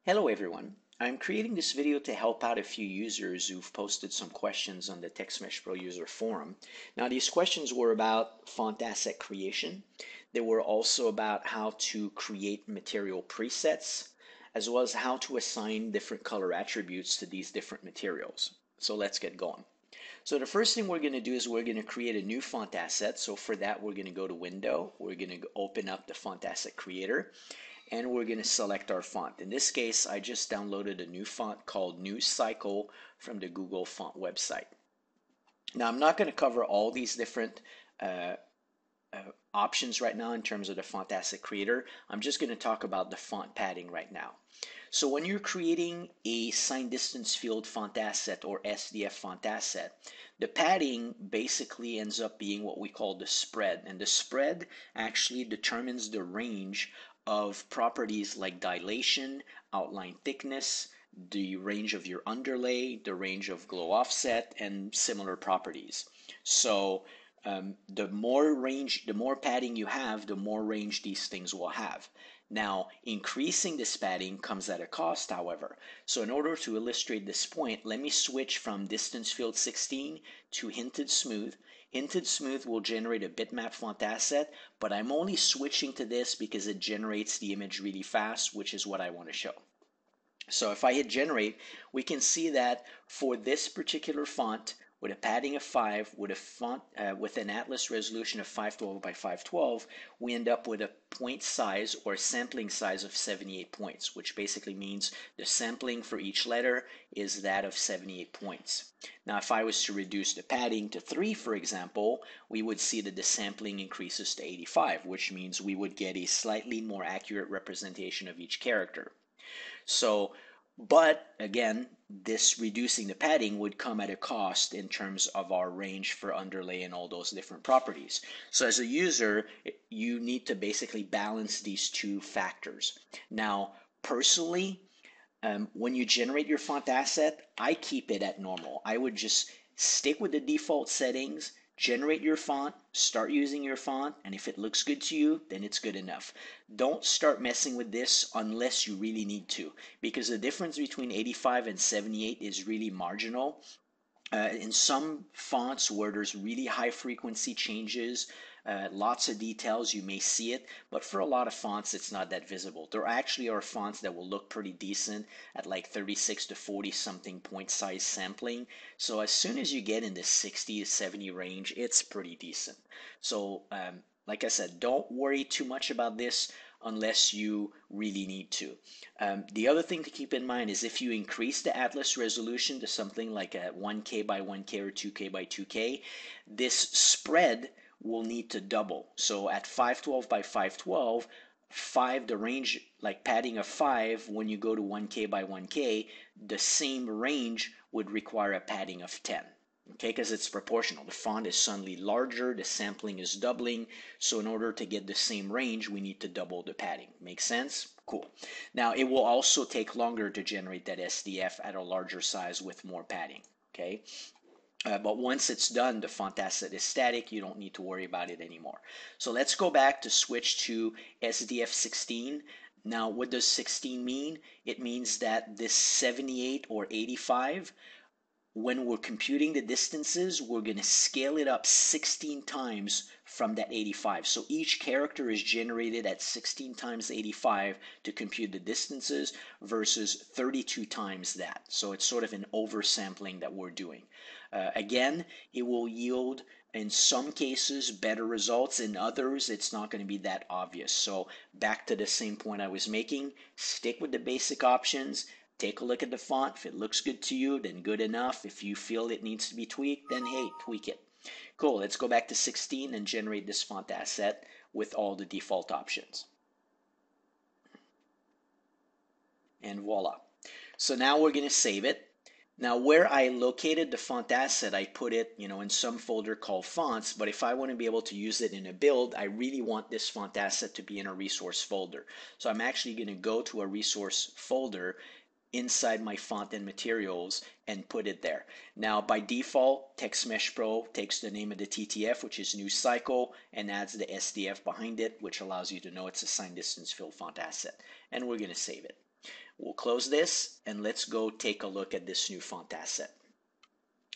Hello everyone. I'm creating this video to help out a few users who've posted some questions on the TextMesh Pro user forum. Now these questions were about font asset creation. They were also about how to create material presets, as well as how to assign different color attributes to these different materials. So let's get going. So the first thing we're going to do is we're going to create a new font asset. So for that, we're going to go to Window. We're going to open up the font asset creator, and we're going to select our font. In this case, I just downloaded a new font called New Cycle from the Google font website. Now, I'm not going to cover all these different uh, options right now in terms of the font asset creator. I'm just going to talk about the font padding right now. So when you're creating a sign distance field font asset or SDF font asset, the padding basically ends up being what we call the spread. And the spread actually determines the range of properties like dilation, outline thickness, the range of your underlay, the range of glow offset, and similar properties. So the more padding you have, the more range these things will have. Now, increasing this padding comes at a cost, however. So in order to illustrate this point, let me switch from distance field 16 to hinted smooth. Hinted smooth will generate a bitmap font asset, but I'm only switching to this because it generates the image really fast, which is what I want to show. So if I hit generate, we can see that for this particular font, with a padding of 5, with a font with an atlas resolution of 512 by 512, we end up with a point size or sampling size of 78 points, which basically means the sampling for each letter is that of 78 points. Now, if I was to reduce the padding to 3, for example, we would see that the sampling increases to 85, which means we would get a slightly more accurate representation of each character. So, but again, this reducing the padding would come at a cost in terms of our range for underlay and all those different properties. So as a user, you need to basically balance these two factors. Now, personally, when you generate your font asset, I keep it at normal. I would just stick with the default settings, generate your font, start using your font, and if it looks good to you, then it's good enough. Don't start messing with this unless you really need to, because the difference between 85 and 78 is really marginal. In some fonts where there's really high frequency changes, lots of details, you may see it, but for a lot of fonts, it's not that visible. There actually are fonts that will look pretty decent at like 36 to 40 something point size sampling. So as soon as you get in the 60 to 70 range, it's pretty decent. So like I said, don't worry too much about this unless you really need to. The other thing to keep in mind is if you increase the atlas resolution to something like a 1K by 1K or 2K by 2K, this spread will need to double. So at 512 by 512, 5, the range, like padding of 5, when you go to 1K by 1K, the same range would require a padding of 10. Okay, because it's proportional. The font is suddenly larger, the sampling is doubling, so in order to get the same range, we need to double the padding. Make sense? Cool. Now, it will also take longer to generate that SDF at a larger size with more padding. Okay, but once it's done, the font asset is static. You don't need to worry about it anymore. So let's go back to switch to SDF 16. Now, what does 16 mean? It means that this 78 or 85, when we're computing the distances, we're going to scale it up 16 times from that 85. So each character is generated at 16 times 85 to compute the distances versus 32 times that. So it's sort of an oversampling that we're doing. Again, it will yield in some cases better results. In others, it's not going to be that obvious. So back to the same point I was making, stick with the basic options. Take a look at the font. If it looks good to you, then good enough. If you feel it needs to be tweaked, then hey, tweak it. Cool, let's go back to 16 and generate this font asset with all the default options. And voila. So now we're going to save it. Now where I located the font asset, I put it, in some folder called fonts, but if I want to be able to use it in a build, I really want this font asset to be in a resource folder. So I'm actually going to go to a resource folder inside my font and materials and put it there. Now by default, TextMesh Pro takes the name of the TTF, which is New Cycle, and adds the SDF behind it, which allows you to know it's a sign distance fill font asset. And we're going to save it. We'll close this and let's go take a look at this new font asset.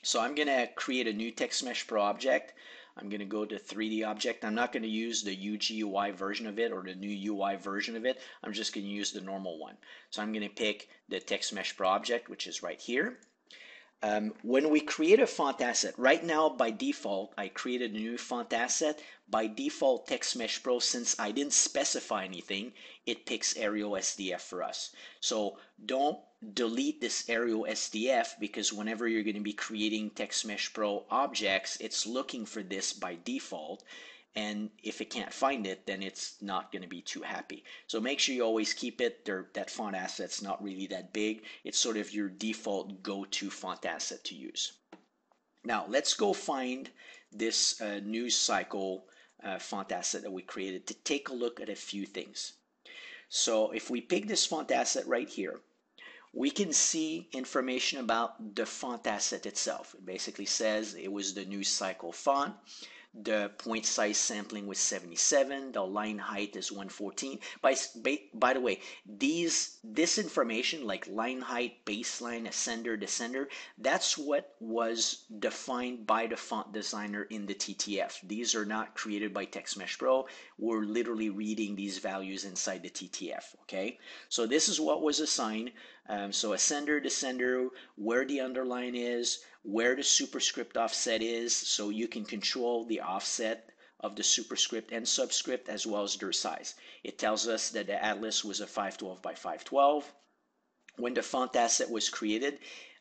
So I'm going to create a new TextMesh Pro object. I'm going to go to 3D object. I'm not going to use the UGUI version of it or the new UI version of it. I'm just going to use the normal one. So I'm going to pick the TextMesh Pro object, which is right here. When we create a font asset, right now by default, I created a new font asset. By default, TextMesh Pro, since I didn't specify anything, it picks Arial SDF for us. So don't delete this Arial SDF because whenever you're going to be creating TextMesh Pro objects, it's looking for this by default. And if it can't find it, then it's not going to be too happy. So make sure you always keep it. That font asset's not really that big. It's sort of your default go-to font asset to use. Now let's go find this news cycle font asset that we created to take a look at a few things. So if we pick this font asset right here, we can see information about the font asset itself. It basically says it was the news cycle font. The point size sampling was 77. The line height is 114. By the way, this information like line height, baseline, ascender, descender, that's what was defined by the font designer in the TTF. These are not created by TextMesh Pro. We're literally reading these values inside the TTF. Okay, so this is what was assigned. So ascender, descender, where the underline is, where the superscript offset is, so you can control the offset of the superscript and subscript as well as their size. It tells us that the atlas was a 512 by 512. When the font asset was created,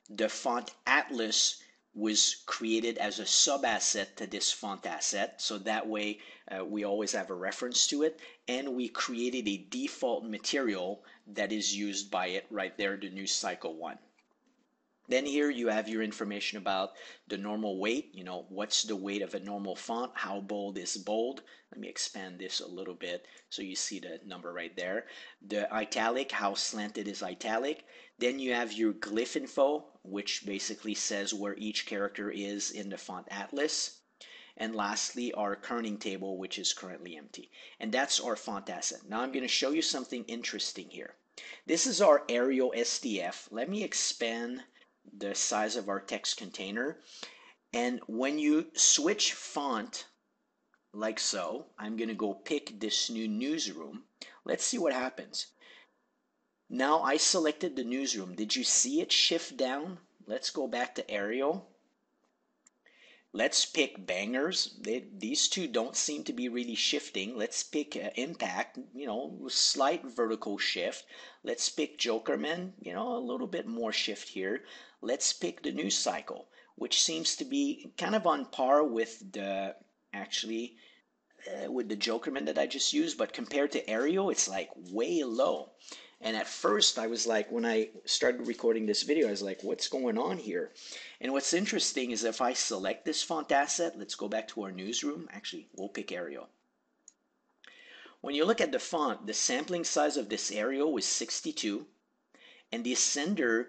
the font atlas was created as a sub-asset to this font asset, so that way we always have a reference to it, and we created a default material that is used by it right there, the news cycle one. Then here you have your information about the normal weight, what's the weight of a normal font, how bold is bold. Let me expand this a little bit so you see the number right there. The italic, how slanted is italic. Then you have your glyph info, which basically says where each character is in the font atlas. And lastly, our kerning table, which is currently empty. And that's our font asset. Now I'm going to show you something interesting here. This is our Arial SDF. Let me expand the size of our text container. And when you switch font like so, I'm going to go pick this new newsroom. Let's see what happens. Now I selected the newsroom. Did you see it shift down? Let's go back to Arial. Let's pick bangers. These two don't seem to be really shifting. Let's pick impact, slight vertical shift. Let's pick Jokerman, a little bit more shift here. Let's pick the news cycle, which seems to be kind of on par with the Jokerman that I just used, but compared to Arial, it's like way low. And at first I was like, when I started recording this video, I was like, what's going on here? And what's interesting is if I select this font asset, let's go back to our newsroom. Actually, we'll pick Arial. When you look at the font, the sampling size of this Arial was 62. And the ascender,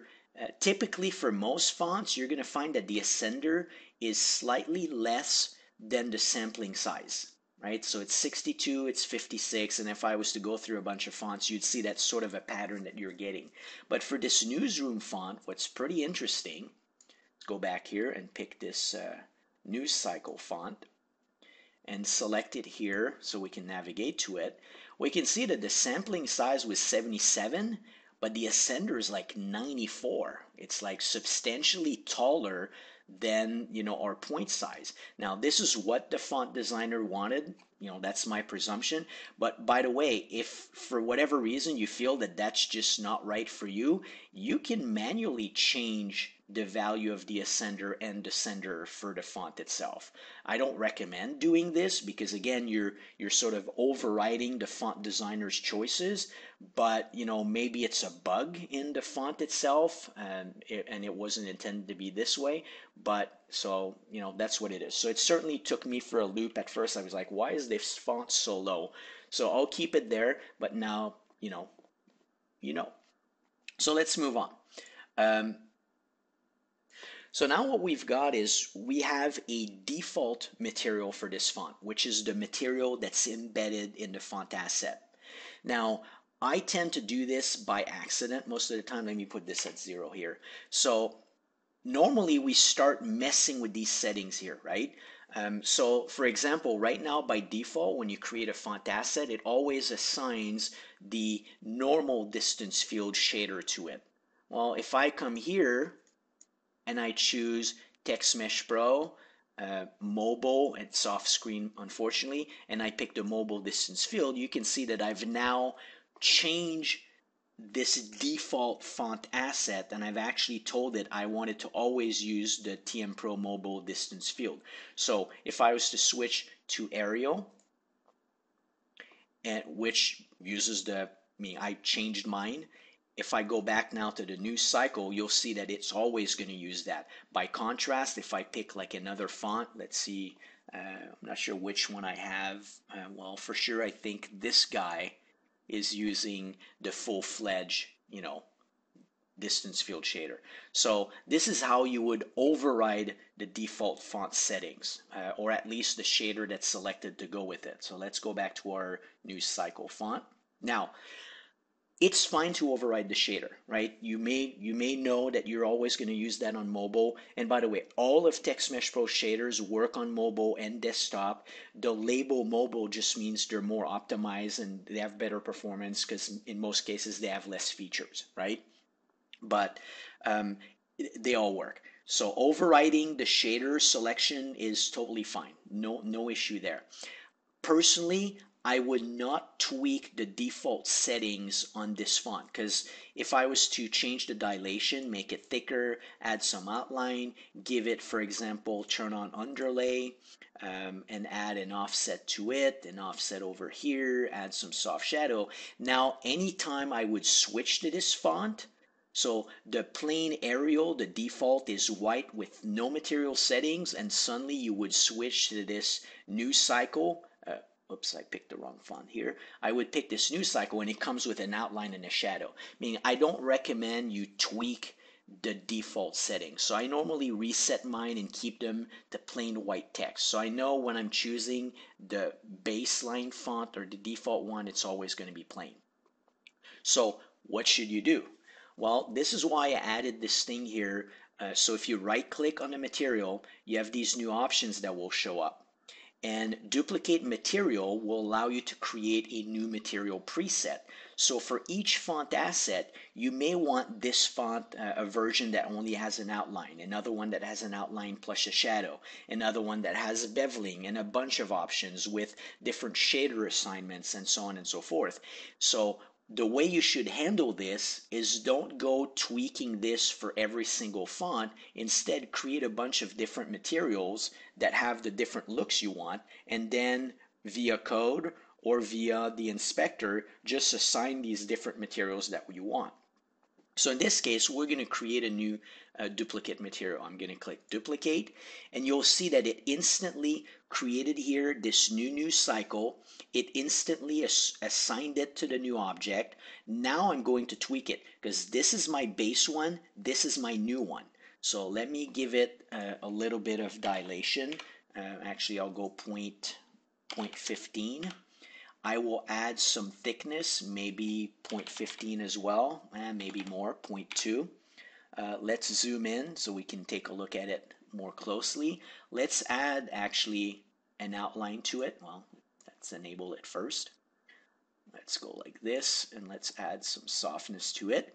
typically for most fonts, you're going to find that the ascender is slightly less than the sampling size. Right? So it's 62, it's 56, and if I was to go through a bunch of fonts, you'd see that's sort of a pattern that you're getting. But for this newsroom font, what's pretty interesting, let's go back here and pick this news cycle font and select it here so we can navigate to it. We can see that the sampling size was 77, but the ascender is like 94. It's like substantially taller than our point size. Now this is what the font designer wanted, that's my presumption. But by the way, if for whatever reason you feel that that's just not right for you, you can manually change the value of the ascender and descender for the font itself. I don't recommend doing this because again you're sort of overriding the font designer's choices, but maybe it's a bug in the font itself and it wasn't intended to be this way, but so that's what it is. So it certainly took me for a loop at first. I was like, why is this font so low? So I'll keep it there, but now so let's move on. So now what we've got is we have a default material for this font, which is the material that's embedded in the font asset. Now, I tend to do this by accident most of the time. Let me put this at 0 here. So normally we start messing with these settings here, right? So for example, right now by default, when you create a font asset, it always assigns the normal distance field shader to it. Well, if I come here and I choose TextMesh Pro, mobile and soft screen, unfortunately, and I pick the mobile distance field, you can see that I've now changed this default font asset, and I've actually told it I wanted to always use the TM Pro mobile distance field. So if I was to switch to Arial, and which uses I changed mine. If I go back now to the news cycle, you'll see that it's always going to use that. By contrast, if I pick like another font, let's see, I'm not sure which one I have. Well, for sure, I think this guy is using the full-fledged, distance field shader. So this is how you would override the default font settings, or at least the shader that's selected to go with it. So let's go back to our news cycle font. Now, it's fine to override the shader, right? You may know that you're always going to use that on mobile. And by the way, all of TextMesh Pro shaders work on mobile and desktop. The label mobile just means they're more optimized and they have better performance because in most cases they have less features, right? But they all work. So overriding the shader selection is totally fine. No issue there. Personally, I would not tweak the default settings on this font because if I was to change the dilation, make it thicker, add some outline, give it, for example, turn on underlay, and add an offset to it, an offset over here, add some soft shadow. Now, anytime I would switch to this font, so the plain Arial, the default is white with no material settings, and suddenly you would switch to this news cycle. Oops, I picked the wrong font here. I would pick this news cycle and it comes with an outline and a shadow. Meaning I don't recommend you tweak the default settings. So I normally reset mine and keep them to plain white text. So I know when I'm choosing the baseline font or the default one, it's always going to be plain. So what should you do? Well, this is why I added this thing here. So if you right click on the material, you have these new options that will show up. And duplicate material will allow you to create a new material preset. So for each font asset, you may want this font, a version that only has an outline, another one that has an outline plus a shadow, another one that has a beveling, and a bunch of options with different shader assignments and so on and so forth. So the way you should handle this is don't go tweaking this for every single font. Instead, create a bunch of different materials that have the different looks you want, and then via code or via the inspector, just assign these different materials that you want. So in this case, we're going to create a new duplicate material. I'm going to click duplicate, and you'll see that it instantly created here this new news cycle. It instantly assigned it to the new object. Now I'm going to tweak it because this is my base one. This is my new one. So let me give it a little bit of dilation. Actually, I'll go 0.15. I will add some thickness, maybe 0.15 as well, and maybe more, 0.2. Let's zoom in so we can take a look at it more closely. Let's add actually an outline to it. Well, let's enable it first. Let's go like this, and let's add some softness to it.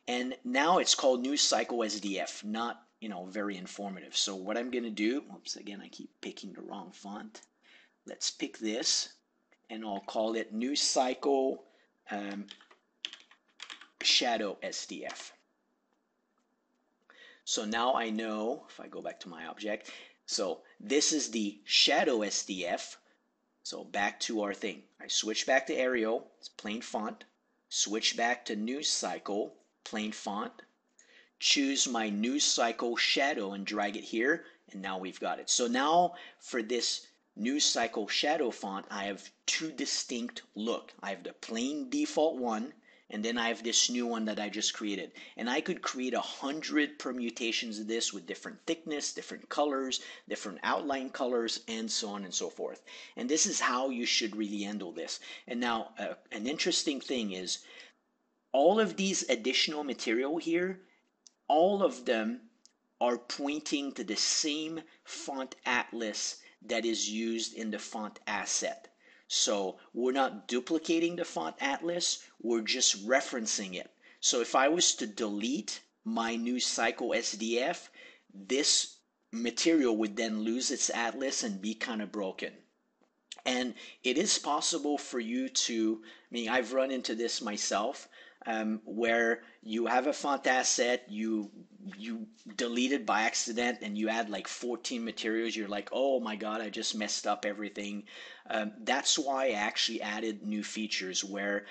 And now it's called News Cycle SDF, not, very informative. So what I'm going to do, oops, again, I keep picking the wrong font. Let's pick this, and I'll call it News Cycle Shadow SDF. So now I know, if I go back to my object, so this is the Shadow SDF. So back to our thing. I switch back to Arial, it's plain font. Switch back to News Cycle, plain font. Choose my News Cycle shadow and drag it here, and now we've got it. So now for this News Cycle shadow font, I have two distinct look. I have the plain default one, and then I have this new one that I just created. And I could create 100 permutations of this with different thickness, different colors, different outline colors, and so on and so forth. And this is how you should really handle this. And now, an interesting thing is all of these additional material here, all of them are pointing to the same font atlas that is used in the font asset. So we're not duplicating the font atlas, we're just referencing it. So if I was to delete my new Cycle SDF, this material would then lose its atlas and be kind of broken. And it is possible for you to, I mean, I've run into this myself, where you have a font asset, you delete it by accident, and you add like 14 materials. You're like, oh my God, I just messed up everything. That's why I actually added new features where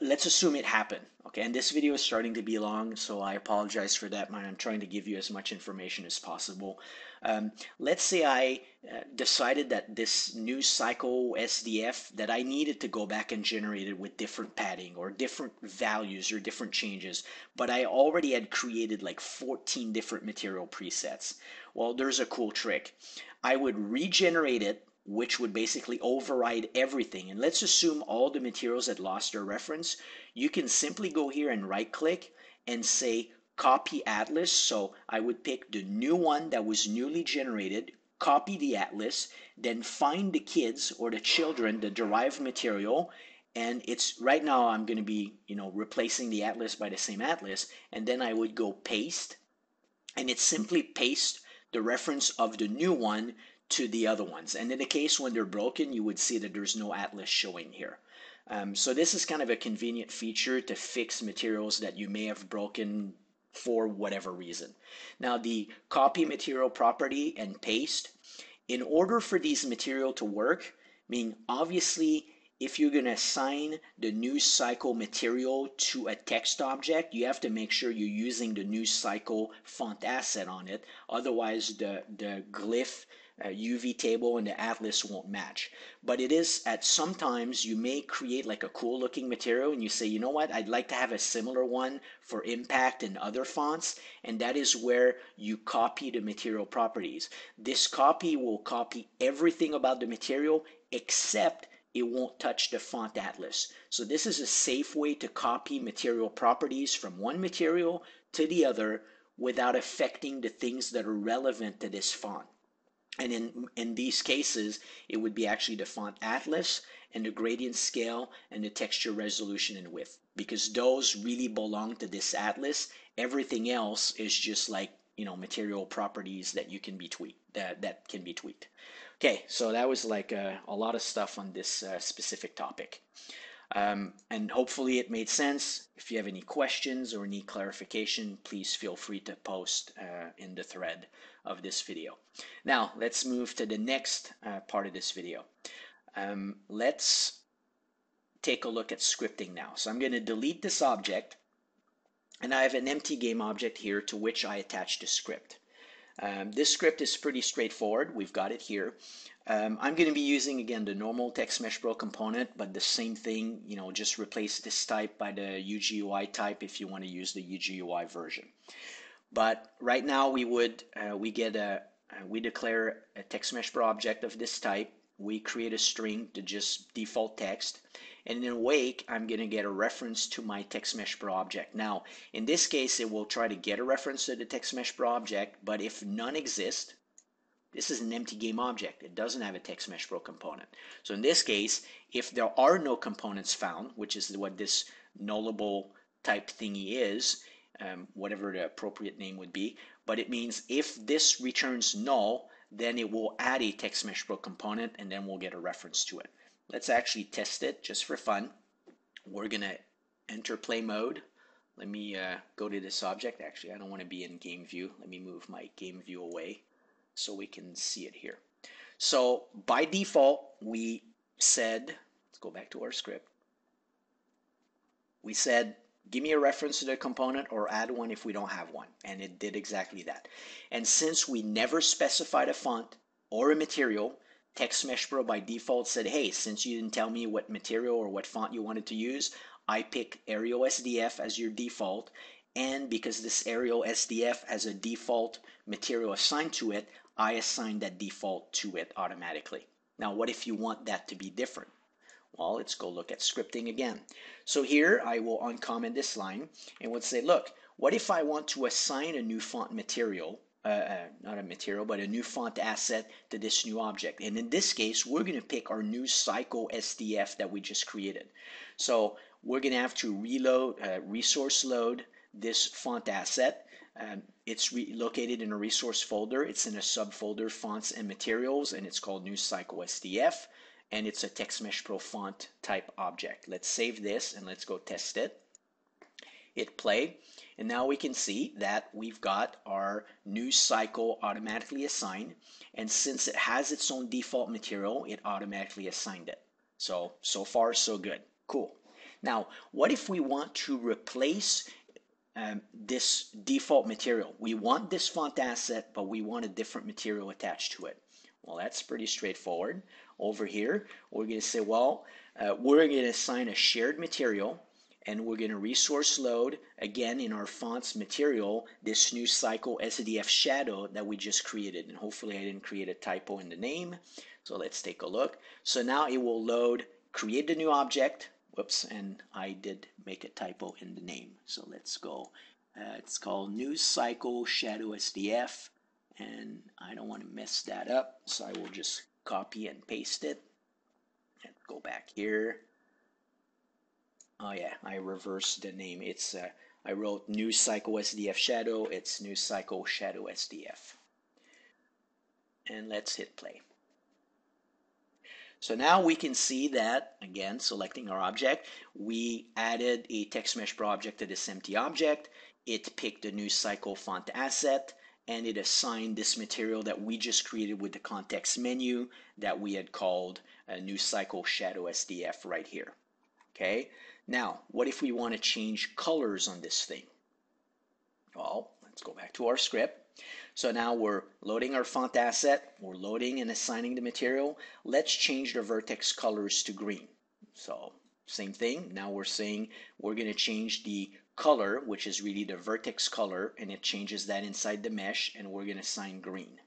let's assume it happened. Okay, and this video is starting to be long, so I apologize for that, man. I'm trying to give you as much information as possible. Let's say I decided that this new Cycle SDF, that I needed to go back and generate it with different padding or different values or different changes, but I already had created like 14 different material presets. Well, there's a cool trick. I would regenerate it, which would basically override everything. And let's assume all the materials had lost their reference. You can simply go here and right click and say copy atlas. So I would pick the new one that was newly generated, copy the atlas, then find the kids or the children, the derived material. And it's right now I'm going to be, replacing the atlas by the same atlas. And then I would go paste, and it simply paste the reference of the new one to the other ones. And in the case when they're broken, you would see that there's no atlas showing here. So this is kind of a convenient feature to fix materials that you may have broken for whatever reason. Now the copy material property and paste, in order for these material to work, meaning obviously if you're going to assign the new Cycle material to a text object, you have to make sure you're using the new Cycle font asset on it. Otherwise, the glyph UV table and the atlas won't match. But it is at sometimes you may create like a cool looking material and you say, you know what, I'd like to have a similar one for impact and other fonts, and that is where you copy the material properties. This copy will copy everything about the material except it won't touch the font atlas. So this is a safe way to copy material properties from one material to the other without affecting the things that are relevant to this font. And in these cases, it would be actually the font atlas and the gradient scale and the texture resolution and width, because those really belong to this atlas. Everything else is just like, material properties that you can be tweaked, that can be tweaked. Okay, so that was like a lot of stuff on this specific topic. And hopefully it made sense. If you have any questions or need clarification, please feel free to post in the thread of this video. Now, let's move to the next part of this video. Let's take a look at scripting now. So I'm going to delete this object, and I have an empty game object here to which I attached a script. This script is pretty straightforward. We've got it here. I'm going to be using, again, the normal TextMesh Pro component, but the same thing, just replace this type by the UGUI type if you want to use the UGUI version. But right now we declare a TextMesh Pro object of this type. We create a string to just default text. And in awake, I'm going to get a reference to my TextMesh Pro object. Now, in this case, it will try to get a reference to the TextMesh Pro object, but if none exist, this is an empty game object. It doesn't have a TextMesh Pro component. So in this case, if there are no components found, which is what this nullable type thingy is, whatever the appropriate name would be, but it means if this returns null, then it will add a TextMesh Pro component, and then we'll get a reference to it. Let's actually test it just for fun. We're going to enter play mode. Let me go to this object. Actually, I don't want to be in game view. Let me move my game view away so we can see it here. So by default, we said, let's go back to our script. We said, give me a reference to the component or add one if we don't have one. And it did exactly that. And since we never specified a font or a material, TextMesh Pro by default said, hey, since you didn't tell me what material or what font you wanted to use, I pick Arial SDF as your default. And because this Arial SDF has a default material assigned to it, I assign that default to it automatically. Now, what if you want that to be different? Well, let's go look at scripting again. So here I will uncomment this line and would say, look, what if I want to assign a new font material, not a material, but a new font asset to this new object? And in this case, we're going to pick our new cycle SDF that we just created. So we're going to have to reload, resource load this font asset. It's located in a resource folder. It's in a subfolder, fonts and materials, and it's called new cycle SDF. And it's a TextMesh Pro font type object. Let's save this and let's go test it. Hit play, and now we can see that we've got our new cycle automatically assigned, and since it has its own default material, it automatically assigned it. So far so good. Cool. Now, what if we want to replace this default material? We want this font asset, but we want a different material attached to it. Well, that's pretty straightforward. Over here, we're going to say, well, we're going to assign a shared material, and we're going to resource load, again, in our fonts material, this new cycle SDF shadow that we just created. And hopefully I didn't create a typo in the name. So let's take a look. So now it will load, create the new object. Whoops, and I did make a typo in the name. So let's go. It's called new cycle shadow SDF. And I don't want to mess that up, so I will just copy and paste it. And go back here. Oh yeah, I reversed the name. It's I wrote new cycle SDF shadow. It's new cycle shadow SDF. And let's hit play. So now we can see that, again, selecting our object, we added a TextMesh Pro object to this empty object. It picked a new cycle font asset, and it assigned this material that we just created with the context menu that we had called a new cycle shadow SDF right here. Okay, now what if we want to change colors on this thing? Well, let's go back to our script. So now we're loading our font asset, we're loading and assigning the material. Let's change the vertex colors to green. So same thing, now we're saying we're going to change the color, which is really the vertex color, and it changes that inside the mesh, and we're going to assign green.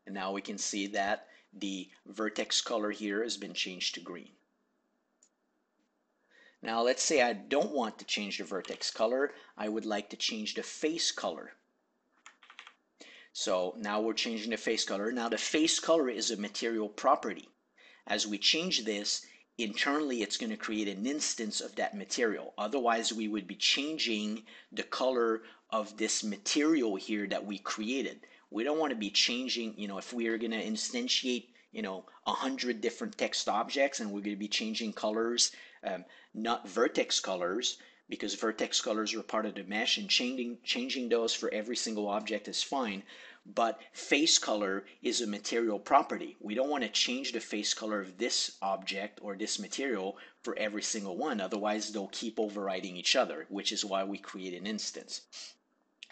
And now we can see that the vertex color here has been changed to green. Now let's say I don't want to change the vertex color. I would like to change the face color. So now we're changing the face color. Now the face color is a material property. As we change this, internally it's going to create an instance of that material. Otherwise we would be changing the color of this material here that we created. We don't want to be changing, if we are going to instantiate 100 different text objects, and we're going to be changing colors, not vertex colors, because vertex colors are part of the mesh, and changing those for every single object is fine. But face color is a material property. We don't want to change the face color of this object or this material for every single one. Otherwise, they'll keep overriding each other, which is why we create an instance.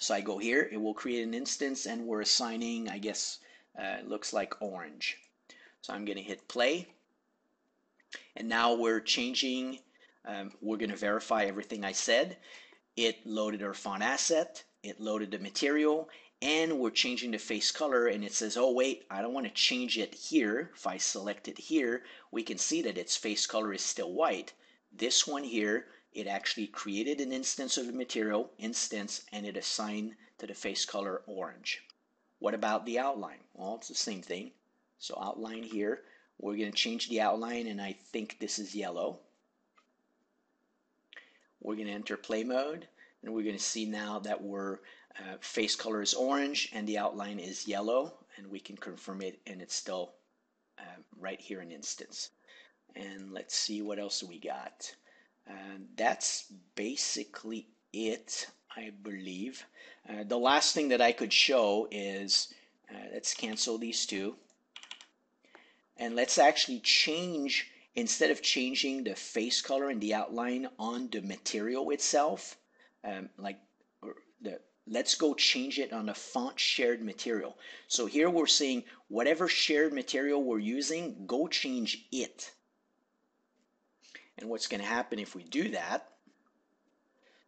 So I go here, it will create an instance, and we're assigning, I guess, it looks like orange. So I'm going to hit play. And now we're changing, we're going to verify everything I said. It loaded our font asset, it loaded the material, and we're changing the face color, and it says, oh wait, I don't want to change it here. If I select it here, we can see that its face color is still white. This one here, it actually created an instance of the material, and it assigned to the face color orange. What about the outline? Well, it's the same thing. So outline here, we're going to change the outline, and I think this is yellow. We're going to enter play mode, and we're going to see now that we're face color is orange and the outline is yellow, and we can confirm it, and it's still right here in instance. And let's see what else we got. That's basically it, I believe. The last thing that I could show is, let's cancel these two, and let's actually change, instead of changing the face color and the outline on the material itself, let's go change it on a font shared material. So here we're saying whatever shared material we're using, go change it. And what's going to happen if we do that,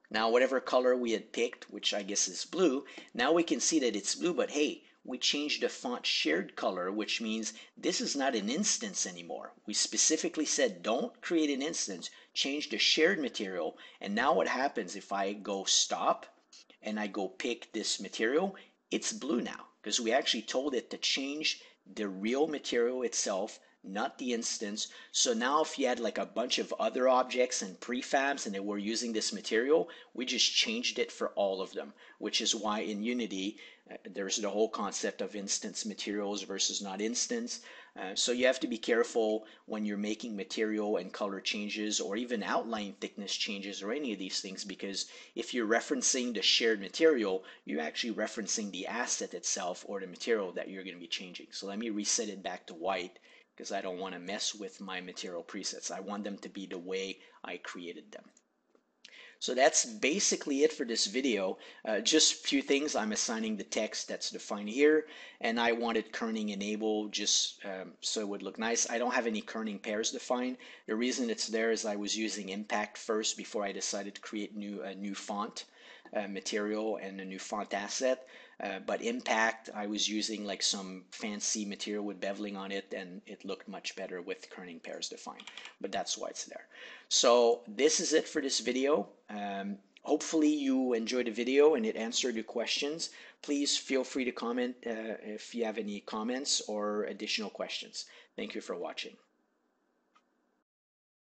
now whatever color we had picked, which I guess is blue, now we can see that it's blue, but hey, we changed the font shared color, which means this is not an instance anymore. We specifically said don't create an instance, change the shared material, and now what happens if I go stop and I go pick this material, it's blue now because we actually told it to change the real material itself, not the instance. So now if you had like a bunch of other objects and prefabs and they were using this material, we just changed it for all of them, which is why in Unity there's the whole concept of instance materials versus not instance. So you have to be careful when you're making material and color changes or even outline thickness changes or any of these things, because if you're referencing the shared material, you're actually referencing the asset itself or the material that you're going to be changing. So let me reset it back to white because I don't want to mess with my material presets. I want them to be the way I created them. So that's basically it for this video. Just a few things. I'm assigning the text that's defined here, and I wanted kerning enabled just so it would look nice. I don't have any kerning pairs defined. The reason it's there is I was using impact first before I decided to create a new font material and a new font asset. But impact, I was using like some fancy material with beveling on it, and it looked much better with kerning pairs defined. But that's why it's there. So this is it for this video. Hopefully you enjoyed the video and it answered your questions. Please feel free to comment if you have any comments or additional questions. Thank you for watching.